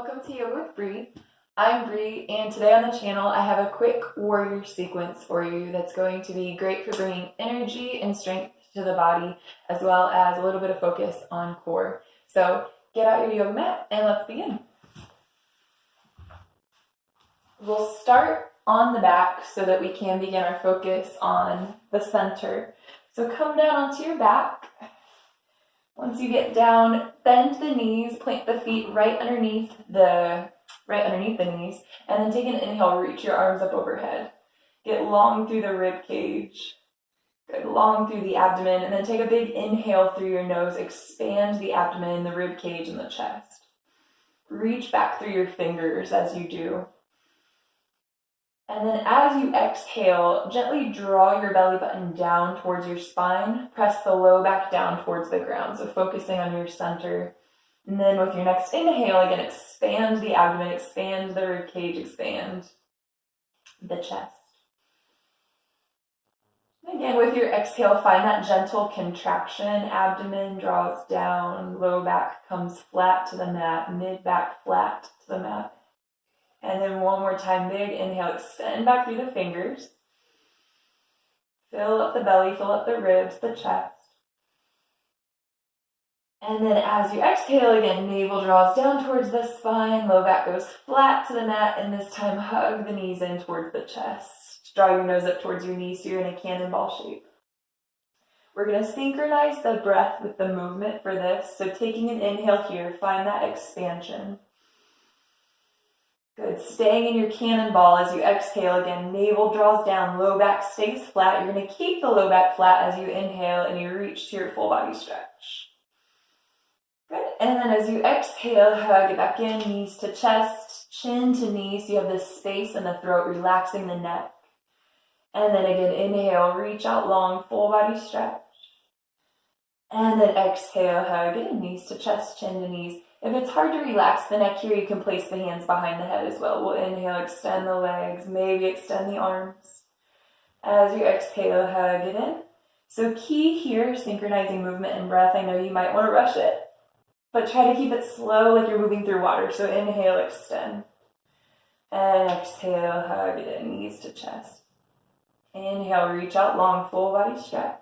Welcome to Yoga with Bree. I'm Bree, and today on the channel I have a quick warrior sequence for you that's going to be great for bringing energy and strength to the body, as well as a little bit of focus on core. So get out your yoga mat and let's begin. We'll start on the back so that we can begin our focus on the center. So come down onto your back. Once you get down, bend the knees, plant the feet right underneath the knees, and then take an inhale, reach your arms up overhead. Get long through the rib cage, good, long through the abdomen, and then take a big inhale through your nose, expand the abdomen, the rib cage, and the chest. Reach back through your fingers as you do. And then as you exhale, gently draw your belly button down towards your spine. Press the low back down towards the ground, so focusing on your center. And then with your next inhale, again, expand the abdomen, expand the rib cage, expand the chest. Again, with your exhale, find that gentle contraction. Abdomen draws down, low back comes flat to the mat, mid back flat to the mat. And then one more time, big inhale, extend back through the fingers. Fill up the belly, fill up the ribs, the chest. And then as you exhale again, navel draws down towards the spine, low back goes flat to the mat, and this time hug the knees in towards the chest. Draw your nose up towards your knees so you're in a cannonball shape. We're going to synchronize the breath with the movement for this. So taking an inhale here, find that expansion. Good. Staying in your cannonball as you exhale again. Navel draws down, low back stays flat. You're going to keep the low back flat as you inhale and you reach to your full body stretch. Good. And then as you exhale, hug it back in, knees to chest, chin to knees. You have this space in the throat, relaxing the neck. And then again, inhale, reach out long, full body stretch. And then exhale, hug it, knees to chest, chin to knees. If it's hard to relax the neck here, you can place the hands behind the head as well. We'll inhale, extend the legs, maybe extend the arms. As you exhale, hug it in. So key here, synchronizing movement and breath. I know you might want to rush it, but try to keep it slow like you're moving through water. So inhale, extend. And exhale, hug it in, knees to chest. Inhale, reach out long, full body stretch.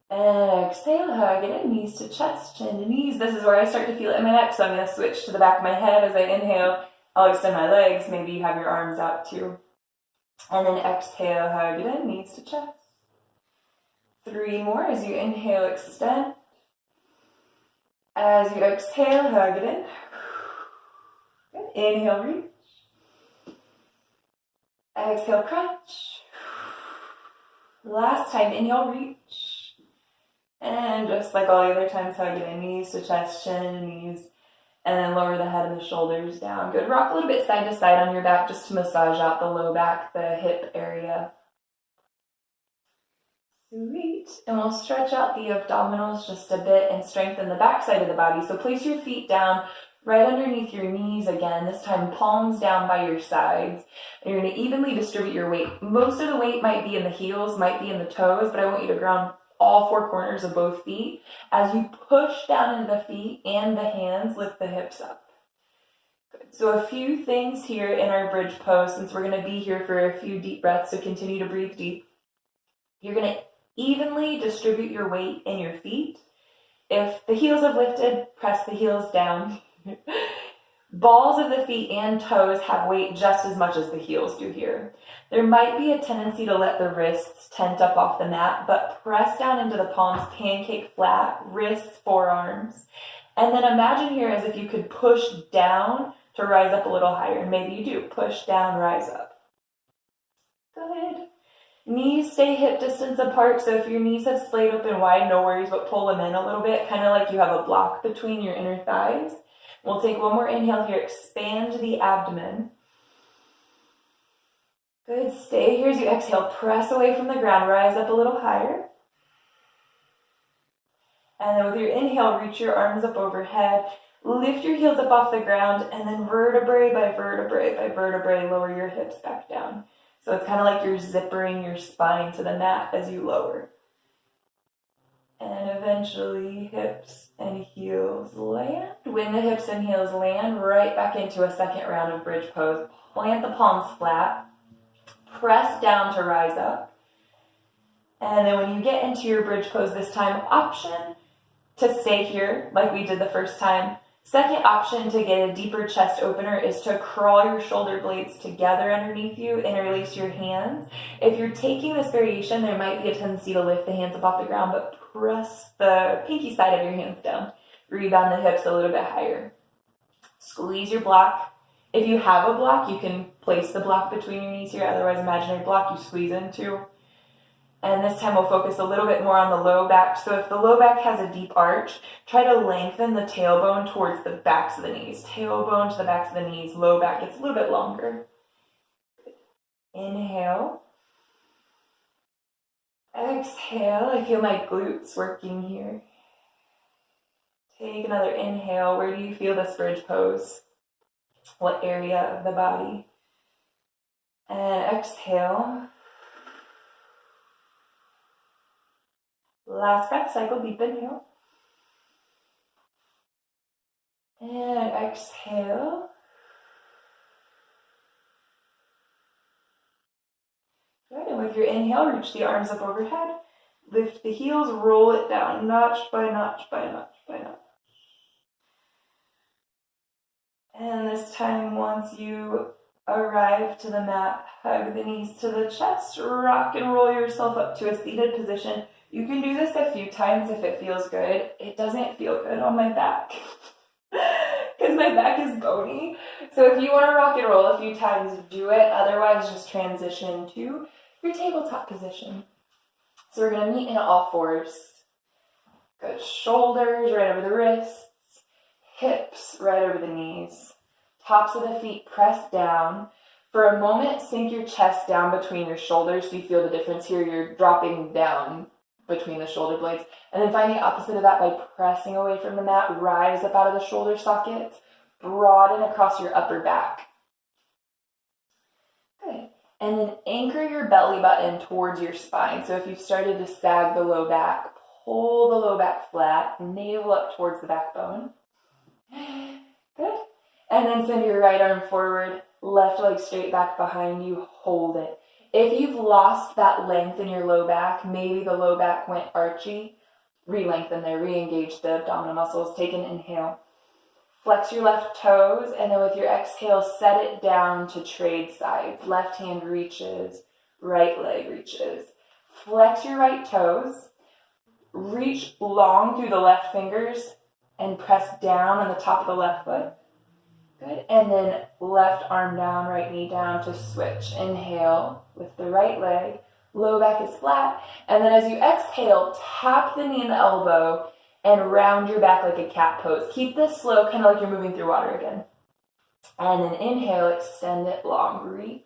And exhale, hug it in, knees to chest, chin to knees. This is where I start to feel it in my neck, so I'm going to switch to the back of my head as I inhale. I'll extend my legs. Maybe you have your arms out too. And then exhale, hug it in, knees to chest. 3 more as you inhale, extend. As you exhale, hug it in. Good. Inhale, reach. Exhale, crunch. Last time, inhale, reach. And just like all the other times, hug it in, knees to chest, chin and knees. And then lower the head and the shoulders down. Good. Rock a little bit side to side on your back just to massage out the low back, the hip area. Sweet. And we'll stretch out the abdominals just a bit and strengthen the back side of the body. So place your feet down right underneath your knees again. This time palms down by your sides. And you're going to evenly distribute your weight. Most of the weight might be in the heels, might be in the toes, but I want you to ground all 4 corners of both feet. As you push down into the feet and the hands, lift the hips up. Good. So a few things here in our bridge pose, since we're going to be here for a few deep breaths, so continue to breathe deep. You're going to evenly distribute your weight in your feet. If the heels have lifted, press the heels down. Balls of the feet and toes have weight just as much as the heels do here. There might be a tendency to let the wrists tent up off the mat, but press down into the palms, pancake flat, wrists, forearms. And then imagine here as if you could push down to rise up a little higher. And maybe you do. Push down, rise up. Good. Knees stay hip distance apart, so if your knees have splayed open wide, no worries, but pull them in a little bit, kind of like you have a block between your inner thighs. We'll take one more inhale here, expand the abdomen. Good, stay here as you exhale, press away from the ground, rise up a little higher. And then with your inhale, reach your arms up overhead, lift your heels up off the ground, and then vertebrae by vertebrae by vertebrae, lower your hips back down. So it's kind of like you're zippering your spine to the mat as you lower. And eventually hips and heels land when the hips and heels land, right back into a second round of bridge pose. Plant the palms flat. Press down to rise up. And then when you get into your bridge pose this time, option to stay here like we did the first time. Second option to get a deeper chest opener is to crawl your shoulder blades together underneath you and release your hands. If you're taking this variation, there might be a tendency to lift the hands up off the ground, but press the pinky side of your hands down. Rebound the hips a little bit higher. Squeeze your block. If you have a block, you can place the block between your knees here. Otherwise, imaginary block you squeeze into. And this time we'll focus a little bit more on the low back. So if the low back has a deep arch, try to lengthen the tailbone towards the backs of the knees. Tailbone to the backs of the knees, low back gets a little bit longer. Inhale. Exhale. I feel my glutes working here. Take another inhale. Where do you feel this bridge pose? What area of the body? And exhale. Last breath, cycle, deep inhale. And exhale. Good, and with your inhale, reach the arms up overhead. Lift the heels, roll it down, notch by notch by notch by notch. And this time, once you arrive to the mat, hug the knees to the chest, rock and roll yourself up to a seated position. You can do this a few times if it feels good. It doesn't feel good on my back because my back is bony. So if you want to rock and roll a few times, do it. Otherwise, just transition to your tabletop position. So we're going to meet in all fours. Good. Shoulders right over the wrists. Hips right over the knees. Tops of the feet press down. For a moment, sink your chest down between your shoulders so you feel the difference here. You're dropping down between the shoulder blades. And then find the opposite of that by pressing away from the mat. Rise up out of the shoulder sockets. Broaden across your upper back. Good. And then anchor your belly button towards your spine. So if you've started to sag the low back, pull the low back flat. Navel up towards the backbone. Good. And then send your right arm forward. Left leg straight back behind you. Hold it. If you've lost that length in your low back, maybe the low back went archy, re-lengthen there, re-engage the abdominal muscles. Take an inhale. Flex your left toes, and then with your exhale, set it down to trade sides. Left hand reaches, right leg reaches. Flex your right toes. Reach long through the left fingers and press down on the top of the left foot. Good. And then left arm down, right knee down to switch. Inhale with the right leg. Low back is flat. And then as you exhale, tap the knee and the elbow and round your back like a cat pose. Keep this slow, kind of like you're moving through water again. And then inhale, extend it long, reach.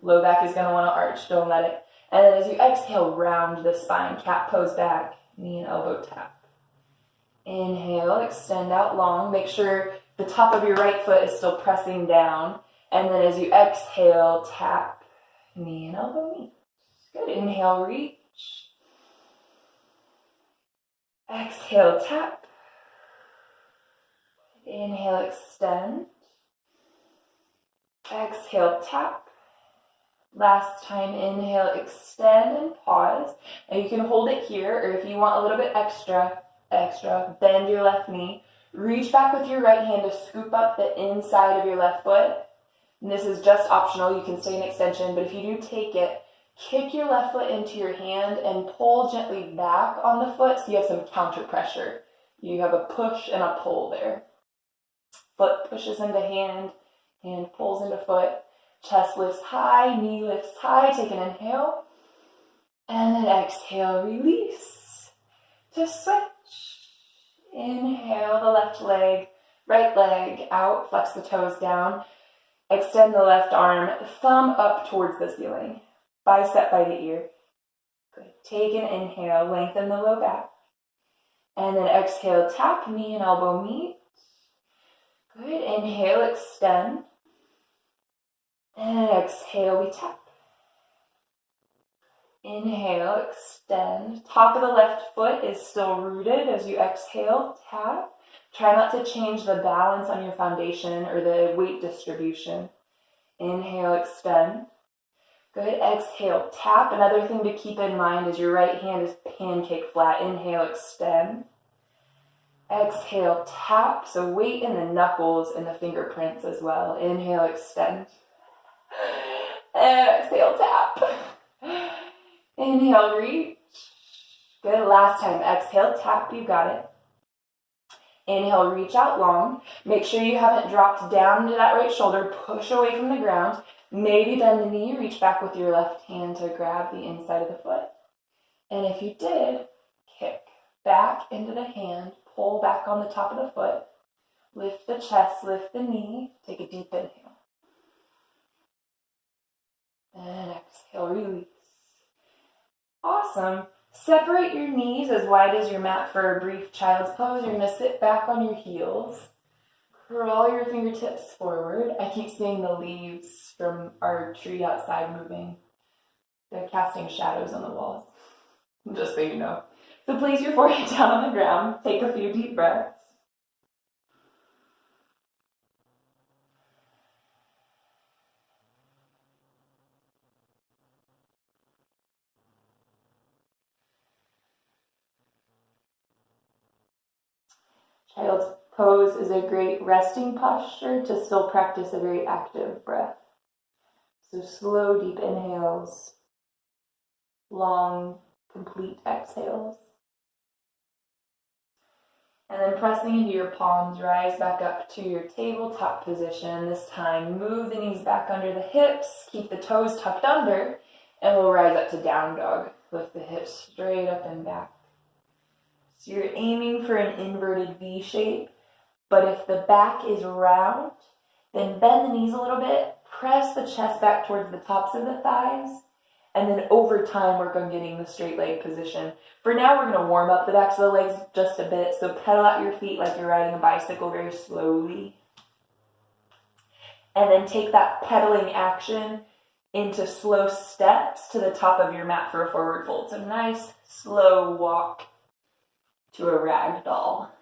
Low back is going to want to arch, don't let it. And then as you exhale, round the spine, cat pose back, knee and elbow tap. Inhale, extend out long. Make sure the top of your right foot is still pressing down. And then as you exhale, tap, knee and elbow meet. Good. Inhale, reach. Exhale, tap. Inhale, extend. Exhale, tap. Last time, inhale, extend and pause. And you can hold it here, or if you want a little bit extra, bend your left knee. Reach back with your right hand to scoop up the inside of your left foot. And this is just optional. You can stay in extension, but if you do take it, kick your left foot into your hand and pull gently back on the foot so you have some counter pressure. You have a push and a pull there. Foot pushes into hand, hand pulls into foot. Chest lifts high, knee lifts high. Take an inhale. And then exhale, release to switch. Inhale the left leg, right leg out, flex the toes down. Extend the left arm, thumb up towards the ceiling. Bicep by the ear. Good. Take an inhale, lengthen the low back. And then exhale, tap, knee and elbow meet. Good. Inhale, extend. And exhale, we tap. Inhale, extend. Top of the left foot is still rooted as you exhale, tap. Try not to change the balance on your foundation or the weight distribution. Inhale, extend. Good. Exhale, tap. Another thing to keep in mind is your right hand is pancake flat. Inhale, extend. Exhale, tap. So weight in the knuckles and the fingerprints as well. Inhale, extend. Exhale, tap. Inhale, reach. Good. Last time. Exhale, tap. You got it. Inhale, reach out long. Make sure you haven't dropped down into that right shoulder. Push away from the ground. Maybe bend the knee. Reach back with your left hand to grab the inside of the foot. And if you did, kick back into the hand. Pull back on the top of the foot. Lift the chest, lift the knee. Take a deep inhale. And exhale, release. Awesome. Separate your knees as wide as your mat for a brief child's pose. You're going to sit back on your heels. Crawl your fingertips forward. I keep seeing the leaves from our tree outside moving. They're casting shadows on the walls, just so you know. So place your forehead down on the ground. Take a few deep breaths. Child's pose is a great resting posture to still practice a very active breath. So slow, deep inhales, long, complete exhales. And then pressing into your palms, rise back up to your tabletop position. This time, move the knees back under the hips, keep the toes tucked under, and we'll rise up to down dog. Lift the hips straight up and back. So you're aiming for an inverted V shape, but if the back is round, then bend the knees a little bit, press the chest back towards the tops of the thighs, and then over time work on getting the straight leg position. For now, we're going to warm up the backs of the legs just a bit, so pedal out your feet like you're riding a bicycle very slowly. And then take that pedaling action into slow steps to the top of your mat for a forward fold. So nice, slow walk to a rag doll.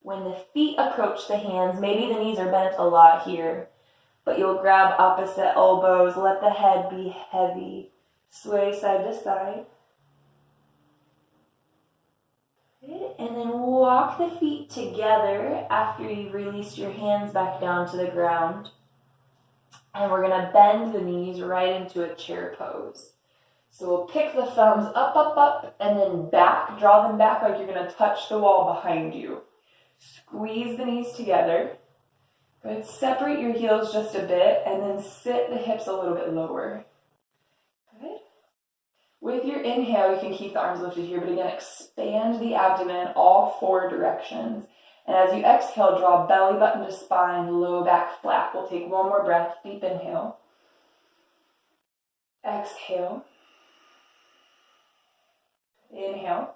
When the feet approach the hands, maybe the knees are bent a lot here, but you'll grab opposite elbows, let the head be heavy, sway side to side. Good. And then walk the feet together after you've released your hands back down to the ground. And we're going to bend the knees right into a chair pose. So we'll pick the thumbs up, up, up, and then back. Draw them back like you're going to touch the wall behind you. Squeeze the knees together. Good. Separate your heels just a bit, and then sit the hips a little bit lower. Good. With your inhale, you can keep the arms lifted here, but again, expand the abdomen all four directions. And as you exhale, draw belly button to spine, low back flat. We'll take one more breath. Deep inhale. Exhale. Inhale.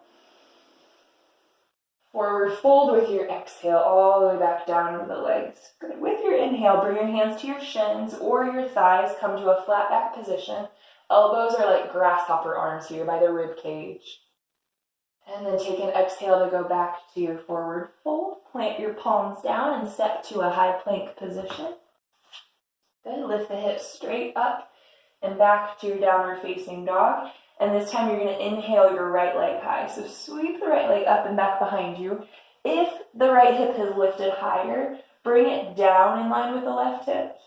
Forward fold with your exhale all the way back down to the legs. Good. With your inhale, bring your hands to your shins or your thighs. Come to a flat back position. Elbows are like grasshopper arms here by the rib cage. And then take an exhale to go back to your forward fold. Plant your palms down and step to a high plank position. Good. Lift the hips straight up and back to your downward facing dog. And this time you're going to inhale your right leg high. So sweep the right leg up and back behind you. If the right hip has lifted higher, bring it down in line with the left hip.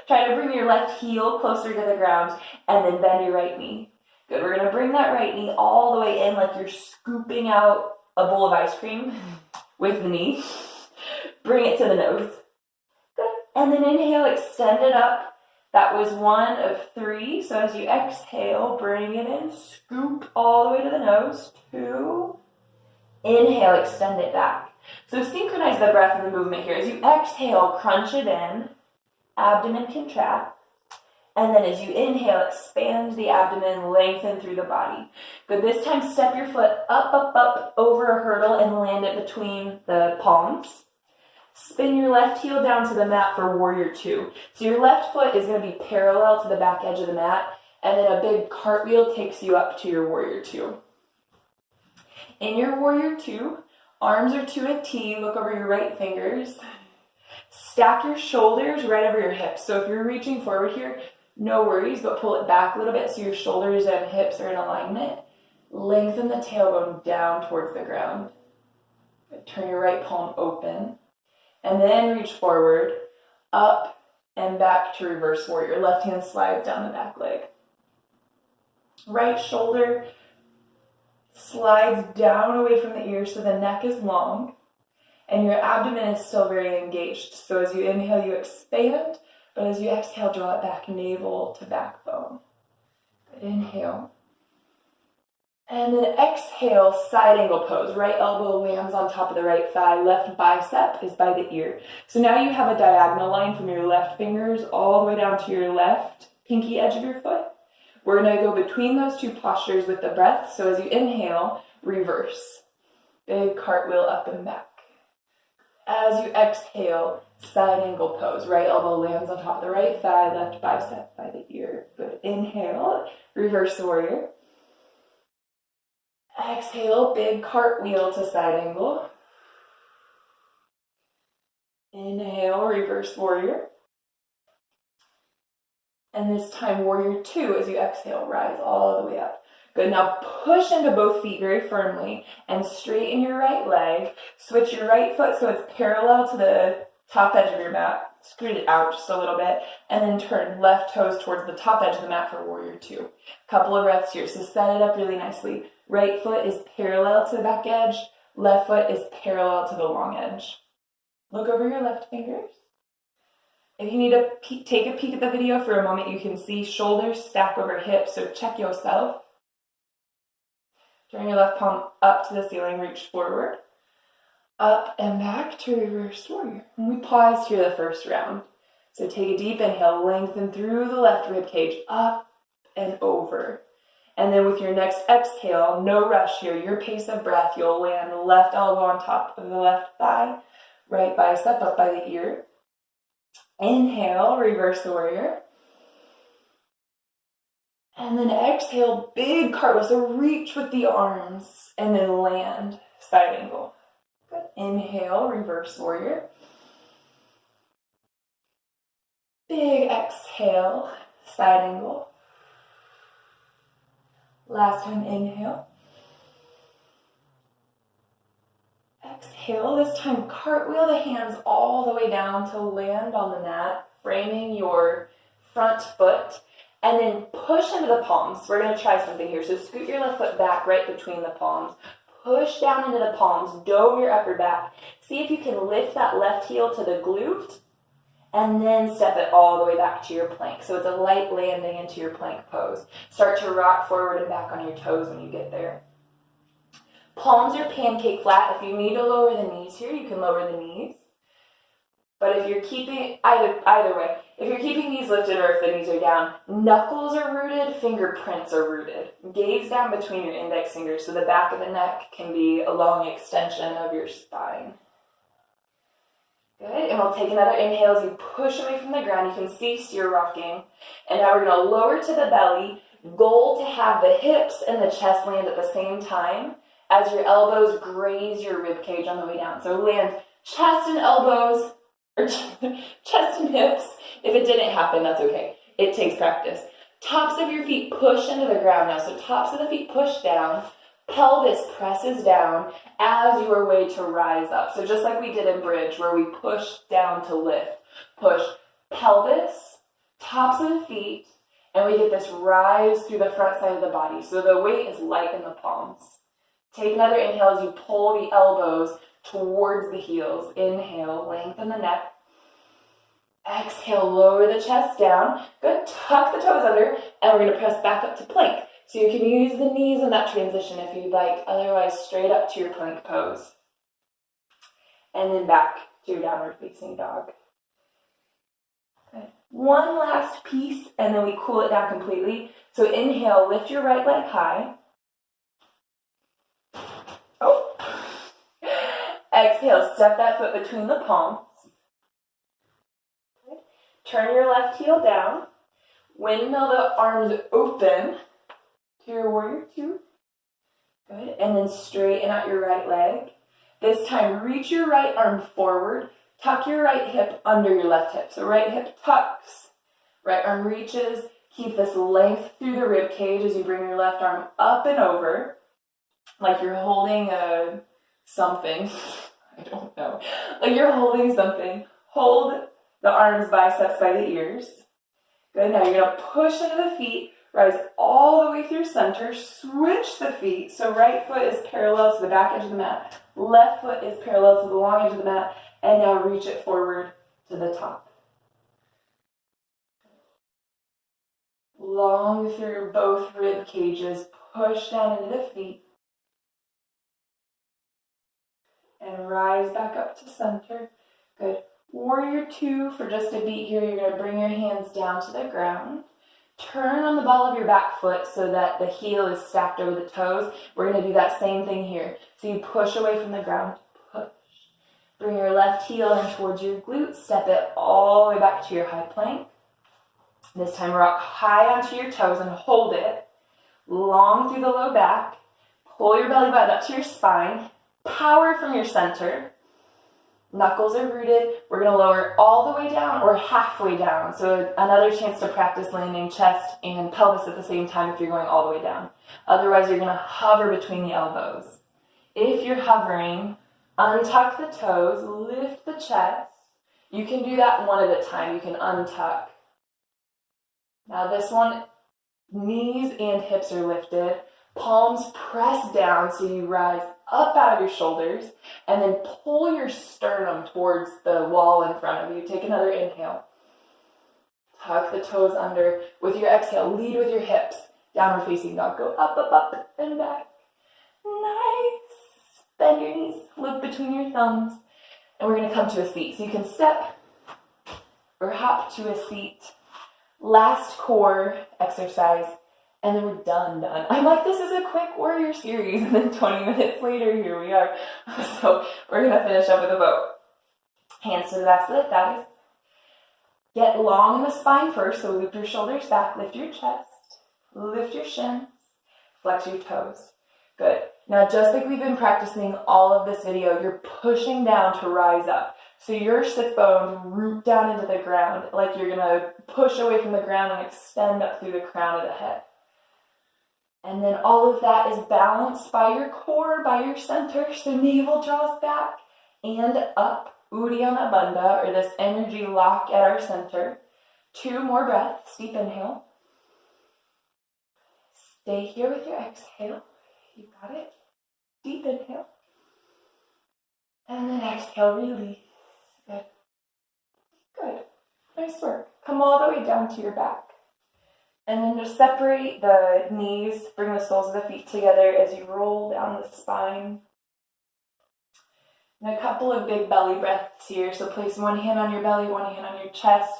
Try to bring your left heel closer to the ground and then bend your right knee. Good. We're going to bring that right knee all the way in like you're scooping out a bowl of ice cream with the knee. Bring it to the nose. Good. And then inhale, extend it up. That was one of three. So as you exhale, bring it in. Scoop all the way to the nose. 2. Inhale, extend it back. So synchronize the breath and the movement here. As you exhale, crunch it in. Abdomen contract. And then as you inhale, expand the abdomen, lengthen through the body. Good. This time, step your foot up, up, up over a hurdle and land it between the palms. Spin your left heel down to the mat for warrior 2. So your left foot is going to be parallel to the back edge of the mat, and then a big cartwheel takes you up to your warrior 2. In your warrior two, arms are to a T, look over your right fingers. Stack your shoulders right over your hips. So if you're reaching forward here, no worries, but pull it back a little bit so your shoulders and hips are in alignment. Lengthen the tailbone down towards the ground. Turn your right palm open. And then reach forward, up and back to reverse warrior. Left hand slides down the back leg. Right shoulder slides down away from the ear so the neck is long. And your abdomen is still very engaged. So as you inhale, you expand. But as you exhale, draw it back, navel to backbone. Good. Inhale. And then exhale, side angle pose. Right elbow lands on top of the right thigh. Left bicep is by the ear. So now you have a diagonal line from your left fingers all the way down to your left pinky edge of your foot. We're going to go between those two postures with the breath. So as you inhale, reverse. Big cartwheel up and back. As you exhale, side angle pose. Right elbow lands on top of the right thigh, left bicep by the ear. Good. Inhale, reverse warrior. Exhale, big cartwheel to side angle. Inhale, reverse warrior. And this time, warrior two, as you exhale, rise all the way up. Good, now push into both feet very firmly and straighten your right leg. Switch your right foot so it's parallel to the top edge of your mat. Scoot it out just a little bit. And then turn left toes towards the top edge of the mat for warrior two. Couple of breaths here, so set it up really nicely. Right foot is parallel to the back edge. Left foot is parallel to the long edge. Look over your left fingers. If you need to take a peek at the video for a moment, you can see shoulders stack over hips, so check yourself. Turn your left palm up to the ceiling, reach forward. Up and back to reverse warrior. And we paused here the first round. So take a deep inhale, lengthen through the left rib cage, up and over. And then with your next exhale, no rush here, your pace of breath, you'll land left elbow on top of the left thigh, right bicep up by the ear. Inhale, reverse warrior. And then exhale, big cartwheel. So reach with the arms and then land, side angle. Good. Inhale, reverse warrior. Big exhale, side angle. Last time, inhale. Exhale, this time cartwheel the hands all the way down to land on the mat, framing your front foot, and then push into the palms. We're going to try something here. So scoot your left foot back right between the palms. Push down into the palms, dome your upper back. See if you can lift that left heel to the glute, and then step it all the way back to your plank. So it's a light landing into your plank pose. Start to rock forward and back on your toes when you get there. Palms are pancake flat. If you need to lower the knees here, you can lower the knees. But if you're keeping, either way, if you're keeping knees lifted or if the knees are down, knuckles are rooted, fingerprints are rooted. Gaze down between your index fingers so the back of the neck can be a long extension of your spine. Good, and we'll take another inhale as you push away from the ground. You can cease your rocking. And now we're going to lower to the belly. Goal to have the hips and the chest land at the same time as your elbows graze your rib cage on the way down. So land chest and elbows, or chest and hips. If it didn't happen, that's okay. It takes practice. Tops of your feet push into the ground now. So tops of the feet push down. Pelvis presses down as your way to rise up. So just like we did in bridge where we push down to lift. Push pelvis, tops of the feet, and we get this rise through the front side of the body. So the weight is light in the palms. Take another inhale as you pull the elbows towards the heels. Inhale, lengthen the neck. Exhale, lower the chest down. Good, tuck the toes under, and we're going to press back up to plank. So you can use the knees in that transition if you'd like, otherwise straight up to your plank pose. And then back to your downward facing dog. Okay. One last piece, and then we cool it down completely. So inhale, lift your right leg high. Oh. Exhale, step that foot between the palms. Okay. Turn your left heel down. Windmill the arms open to your warrior two. Good. And then straighten out your right leg. This time, reach your right arm forward. Tuck your right hip under your left hip. So right hip tucks, right arm reaches. Keep this length through the rib cage as you bring your left arm up and over, like you're holding something. I don't know. Like you're holding something. Hold the arms, biceps by the ears. Good. Now you're going to push into the feet. Rise all the way through center. Switch the feet. So right foot is parallel to the back edge of the mat. Left foot is parallel to the long edge of the mat. And now reach it forward to the top. Long through both rib cages. Push down into the feet. And rise back up to center. Good. Warrior two for just a beat here. You're going to bring your hands down to the ground. Turn on the ball of your back foot so that the heel is stacked over the toes. We're going to do that same thing here. So you push away from the ground. Push. Bring your left heel in towards your glute. Step it all the way back to your high plank. This time rock high onto your toes and hold it. Long through the low back. Pull your belly button up to your spine. Power from your center. Knuckles are rooted. We're going to lower all the way down or halfway down. So another chance to practice landing chest and pelvis at the same time if you're going all the way down. Otherwise, you're going to hover between the elbows. If you're hovering, untuck the toes, lift the chest. You can do that one at a time. You can untuck. Now this one, knees and hips are lifted. Palms press down so you rise up out of your shoulders, and then pull your sternum towards the wall in front of you. Take another inhale. Tuck the toes under. With your exhale, lead with your hips. Downward facing dog. Go up, up, up, and back. Nice. Bend your knees. Look between your thumbs. And we're going to come to a seat. So you can step or hop to a seat. Last core exercise. And then we're done. I'm like, this is a quick warrior series. And then 20 minutes later, here we are. So we're going to finish up with a boat. Hands to the backs of the thighs. Get long in the spine first. So loop your shoulders back. Lift your chest. Lift your shins. Flex your toes. Good. Now, just like we've been practicing all of this video, you're pushing down to rise up. So your sit bones root down into the ground like you're going to push away from the ground and extend up through the crown of the head. And then all of that is balanced by your core, by your center. So navel draws back and up. Uddiyana Bandha, or this energy lock at our center. 2 more breaths. Deep inhale. Stay here with your exhale. You got it. Deep inhale. And then exhale, release. Good. Good. Nice work. Come all the way down to your back. And then just separate the knees, bring the soles of the feet together as you roll down the spine. And a couple of big belly breaths here. So place one hand on your belly, one hand on your chest.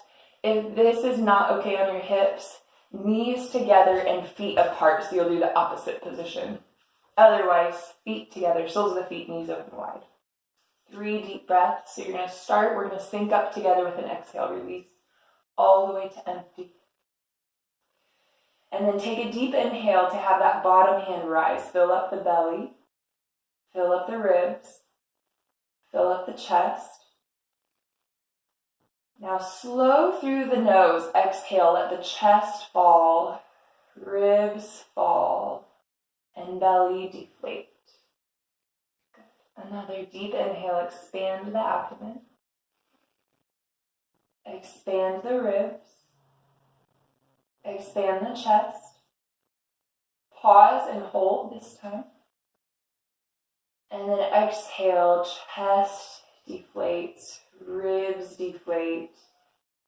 If this is not okay on your hips, knees together and feet apart. So you'll do the opposite position. Otherwise, feet together, soles of the feet, knees open wide. 3 deep breaths. So you're going to start. We're going to sync up together with an exhale. Release all the way to empty. And then take a deep inhale to have that bottom hand rise. Fill up the belly. Fill up the ribs. Fill up the chest. Now slow through the nose. Exhale, let the chest fall. Ribs fall. And belly deflate. Good. Another deep inhale. Expand the abdomen. Expand the ribs. Expand the chest. Pause and hold this time. And then exhale, chest deflates, ribs deflate,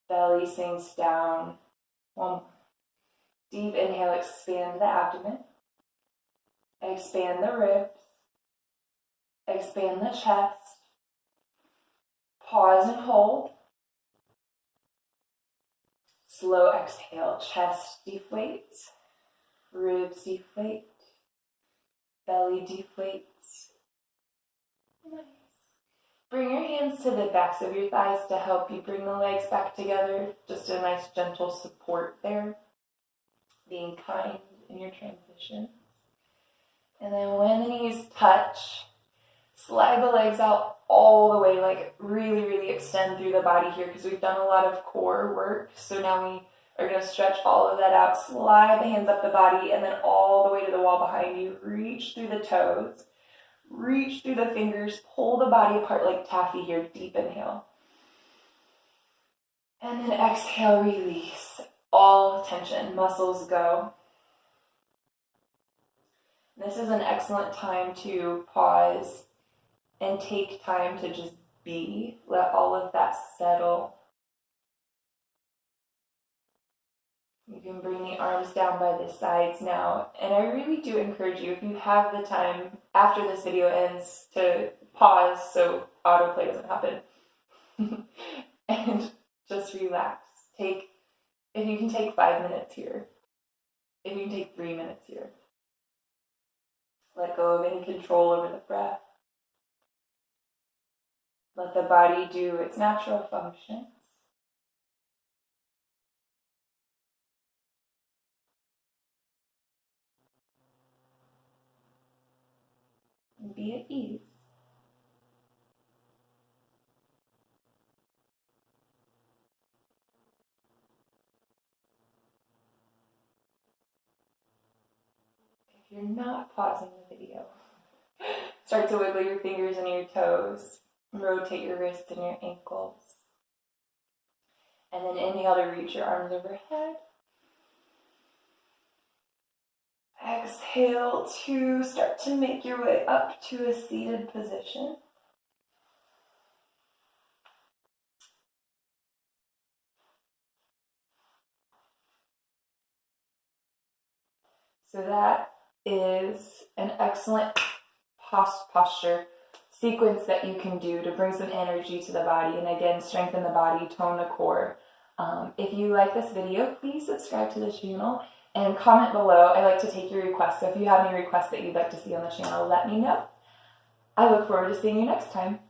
belly sinks down. 1 more. Deep inhale, expand the abdomen. Expand the ribs. Expand the chest. Pause and hold. Slow exhale, chest deflates, ribs deflate, belly deflates. Nice. Bring your hands to the backs of your thighs to help you bring the legs back together. Just a nice gentle support there. Being kind in your transition. And then when the knees touch, slide the legs out all the way, like really, really extend through the body here because we've done a lot of core work. So now we are going to stretch all of that out, slide the hands up the body, and then all the way to the wall behind you. Reach through the toes, reach through the fingers, pull the body apart like taffy here. Deep inhale. And then exhale, release. All tension, muscles go. This is an excellent time to pause and take time to just be. Let all of that settle. You can bring the arms down by the sides now. And I really do encourage you, if you have the time after this video ends, to pause so autoplay doesn't happen. And just relax. If you can take 5 minutes here. If you can take 3 minutes here. Let go of any control over the breath. Let the body do its natural functions. And be at ease. If you're not pausing the video, start to wiggle your fingers and your toes. Rotate your wrists and your ankles. And then inhale to reach your arms overhead. Exhale to start to make your way up to a seated position. So that is an excellent posture sequence that you can do to bring some energy to the body and again strengthen the body, tone the core. If you like this video, please subscribe to the channel and comment below. I like to take your requests, so if you have any requests that you'd like to see on the channel, let me know. I look forward to seeing you next time.